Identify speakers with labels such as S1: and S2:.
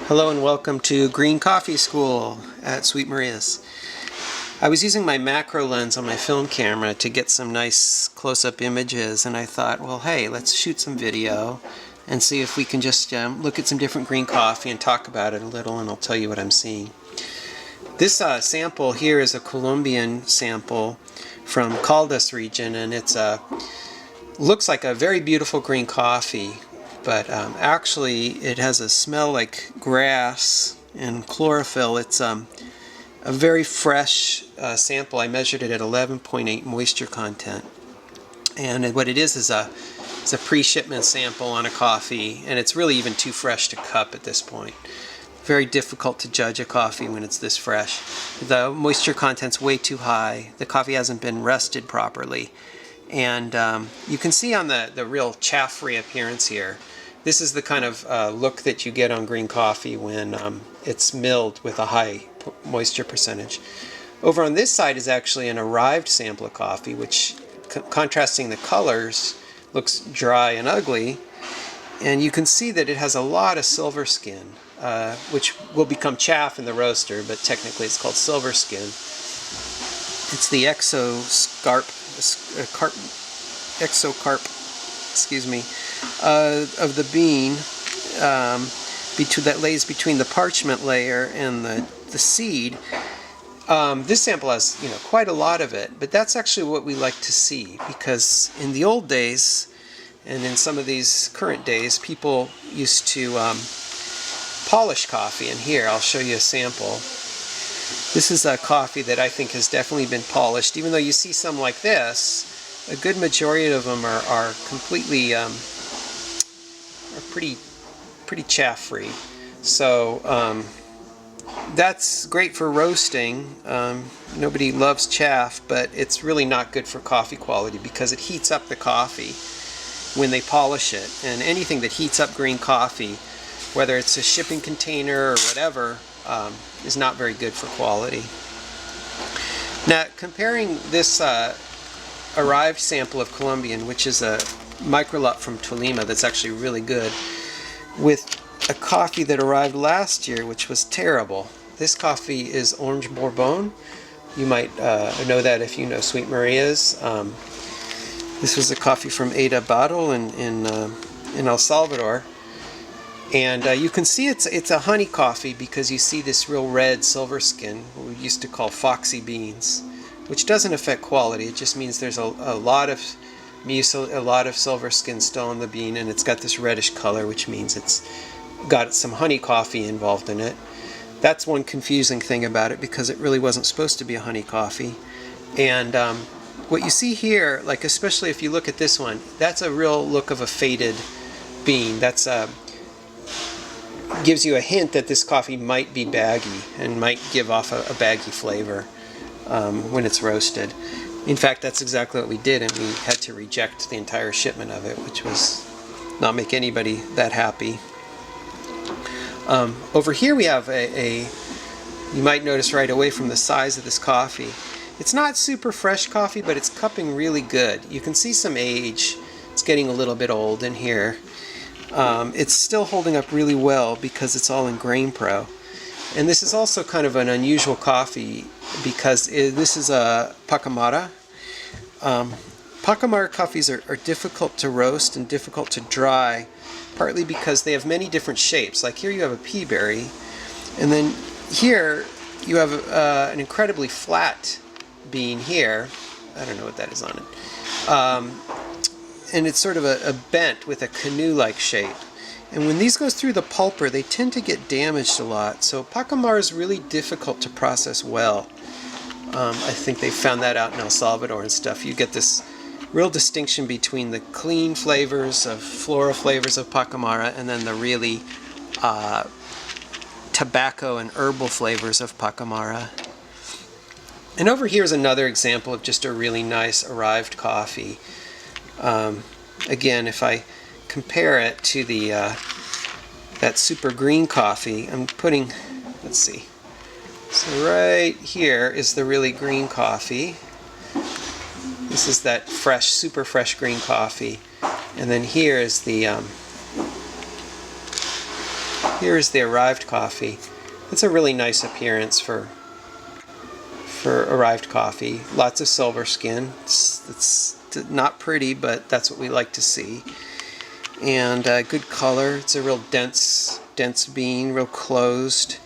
S1: Hello and welcome to Green Coffee School at Sweet Maria's. I was using my macro lens on my film camera to get some nice close-up images, and I thought, well, hey, let's shoot some video and see if we can just look at some different green coffee and talk about it a little, and I'll tell you what I'm seeing. This sample here is a Colombian sample from Caldas region, and it's looks like a very beautiful green coffee. But actually it has a smell like grass and chlorophyll. It's a very fresh sample. I measured it at 11.8 moisture content. And what it is a pre-shipment sample on a coffee, and it's really even too fresh to cup at this point. Very difficult to judge a coffee when it's this fresh. The moisture content's way too high. The coffee hasn't been rested properly. And you can see on the real chaff-free appearance here. This is the kind of look that you get on green coffee when it's milled with a high moisture percentage. Over on this side is actually an arrived sample of coffee, which, contrasting the colors, looks dry and ugly. And you can see that it has a lot of silver skin, which will become chaff in the roaster, but technically it's called silver skin. It's the exocarp, of the bean that lays between the parchment layer and the seed. This sample has quite a lot of it, but that's actually what we like to see, because in the old days and in some of these current days, people used to polish coffee. And here I'll show you a sample. This is a coffee that I think has definitely been polished. Even though you see some like this, a good majority of them are completely pretty chaff-free. So that's great for roasting. Nobody loves chaff, but it's really not good for coffee quality because it heats up the coffee when they polish it. And anything that heats up green coffee, whether it's a shipping container or whatever, is not very good for quality. Now, comparing this arrived sample of Colombian, which is a microlot from Tolima that's actually really good, with a coffee that arrived last year, which was terrible. This coffee is Orange Bourbon. You might know that if you know Sweet Maria's. This was a coffee from Ada Bottle in El Salvador. And you can see it's a honey coffee because you see this real red silver skin, what we used to call foxy beans, which doesn't affect quality. It just means there's a lot of mucil, a lot of silver skin still in the bean, and it's got this reddish color, which means it's got some honey coffee involved in it. That's one confusing thing about it, because it really wasn't supposed to be a honey coffee. And what you see here, like especially if you look at this one, that's a real look of a faded bean. That's gives you a hint that this coffee might be baggy and might give off a baggy flavor when it's roasted. In fact, that's exactly what we did, and we had to reject the entire shipment of it, which was not make anybody that happy. Over here we have you might notice right away from the size of this coffee, it's not super fresh coffee, but it's cupping really good. You can see some age. It's getting a little bit old in here. It's still holding up really well because it's all in Grain Pro. And this is also kind of an unusual coffee because this is a Pacamara. Pacamara coffees are difficult to roast and difficult to dry, partly because they have many different shapes. Like here you have a pea berry, and then here you have an incredibly flat bean here. I don't know what that is on it. And it's sort of a bent with a canoe-like shape. And when these go through the pulper, they tend to get damaged a lot. So Pacamara is really difficult to process well. I think they found that out in El Salvador and stuff. You get this real distinction between the clean flavors of floral flavors of Pacamara and then the really tobacco and herbal flavors of Pacamara. And over here is another example of just a really nice arrived coffee. Again, if I compare it to the that super green coffee, I'm putting, let's see, so right here is the really green coffee. This is that fresh, super fresh green coffee, and then here is the Here's the arrived coffee. It's a really nice appearance for arrived coffee. Lots of silver skin. It's not pretty, but that's what we like to see. And good color. It's a real dense bean, real closed.